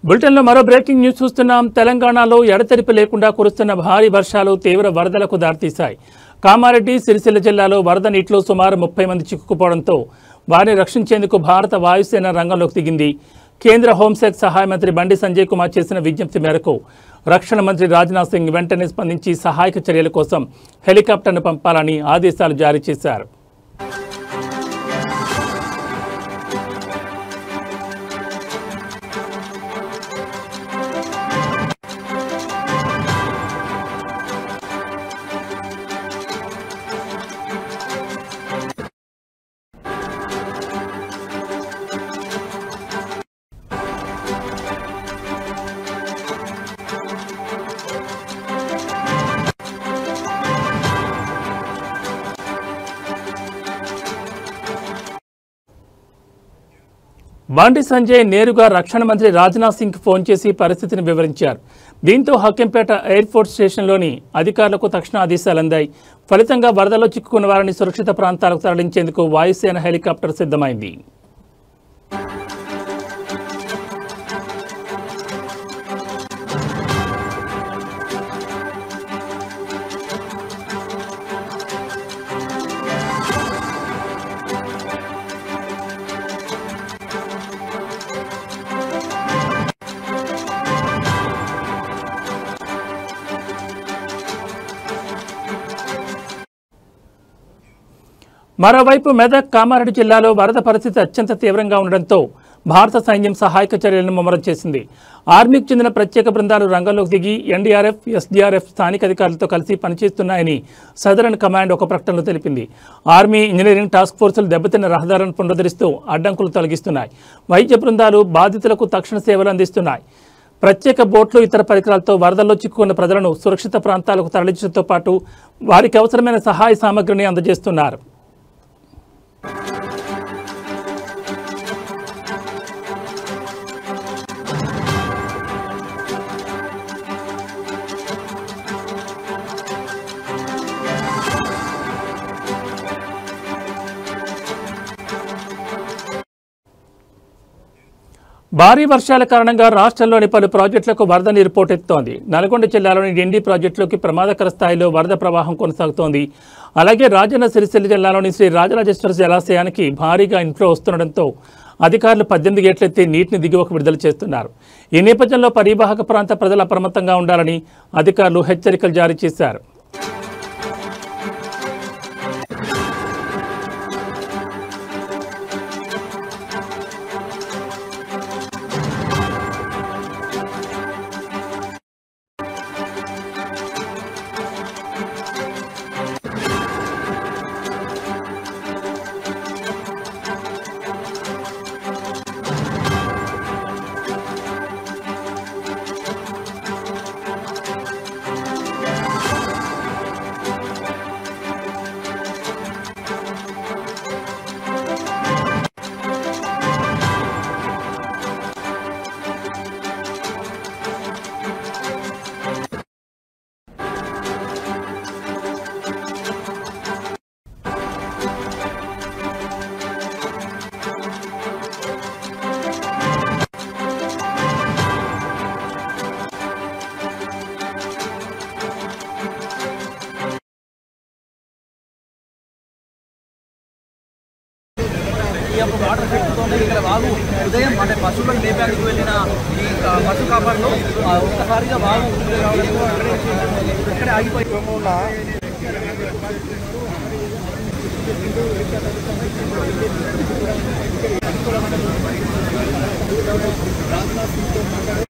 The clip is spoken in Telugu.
బులెటిన్లో మరో బ్రేకింగ్ న్యూస్ చూస్తున్నాం. తెలంగాణలో ఎడతెరిపి లేకుండా కురుస్తున్న భారీ వర్షాలు తీవ్ర వరదలకు దారితీశాయి. కామారెడ్డి, సిరిసిల్ల జిల్లాలో వరద నీటిలో సుమారు 30 మంది చిక్కుకుపోవడంతో వారిని రక్షించేందుకు భారత వాయుసేన రంగంలోకి దిగింది. కేంద్ర హోంశాఖ సహాయ మంత్రి బండి సంజయ్ కుమార్ చేసిన విజ్ఞప్తి మేరకు రక్షణ మంత్రి రాజ్నాథ్ సింగ్ వెంటనే స్పందించి సహాయక చర్యల కోసం హెలికాప్టర్ను పంపాలని ఆదేశాలు జారీ చేశారు. బండి సంజయ్ నేరుగా రక్షణ మంత్రి రాజ్నాథ్ సింగ్ ఫోన్ చేసి పరిస్థితిని వివరించారు. దీంతో హక్కింపేట ఎయిర్ఫోర్స్ స్టేషన్లోని అధికారులకు తక్షణ ఆదేశాలు అందాయి. ఫలితంగా వరదలో చిక్కుకున్న వారిని సురక్షిత ప్రాంతాలకు తరలించేందుకు వాయుసేన హెలికాప్టర్ సిద్ధమైంది. మరోవైపు మెదక్, కామారెడ్డి జిల్లాలో వరద పరిస్థితి అత్యంత తీవ్రంగా ఉండడంతో భారత సైన్యం సహాయక చర్యలను ముమ్మరం చేసింది. ఆర్మీకి చెందిన ప్రత్యేక బృందాలు రంగంలోకి దిగి ఎన్డీఆర్ఎఫ్, ఎస్డీఆర్ఎఫ్ స్థానిక అధికారులతో కలిసి పనిచేస్తున్నాయని సదరన్ కమాండ్ ఒక ప్రకటనలో తెలిపింది. ఆర్మీ, ఇంజనీరింగ్ టాస్క్ ఫోర్సులు దెబ్బతిన్న రహదారులను పునరుద్ధరిస్తూ అడ్డంకులు తొలగిస్తున్నాయి. వైద్య బృందాలు బాధితులకు తక్షణ సేవలు అందిస్తున్నాయి. ప్రత్యేక బోట్లు, ఇతర పరికరాలతో వరదల్లో చిక్కుకున్న ప్రజలను సురక్షిత ప్రాంతాలకు తరలించడంతో పాటు వారికి అవసరమైన సహాయ సామగ్రిని అందజేస్తున్నారు. భారీ వర్షాల కారణంగా రాష్ట్రంలోని పలు ప్రాజెక్టులకు వరద నీరు పోటెత్తుతోంది. నల్గొండ జిల్లాలోని డిండి ప్రాజెక్టులోకి ప్రమాదకర స్థాయిలో వరద ప్రవాహం కొనసాగుతోంది. అలాగే రాజన్న సిరిసిల్ల జిల్లాలోని శ్రీ రాజరాజేశ్వర జలాశయానికి భారీగా ఇన్ఫ్లో వస్తుండటంతో అధికారులు 18 గేట్లెత్తి నీటిని దిగువకు విడుదల చేస్తున్నారు. ఈ నేపథ్యంలో పరివాహక ప్రాంత ప్రజలు అప్రమత్తంగా ఉండాలని అధికారులు హెచ్చరికలు జారీ చేశారు. వాటర్ పెట్టుతోంది. ఇక్కడ వాగు ఉదయం అంటే పశువులను మేపడానికి వెళ్ళిన ఈ పశు కాపాడులో ఒక్కసారిగా వాగు ఇక్కడే ఆగిపోయి రాజ్నాథ్ సింగ్తో మాట్లాడే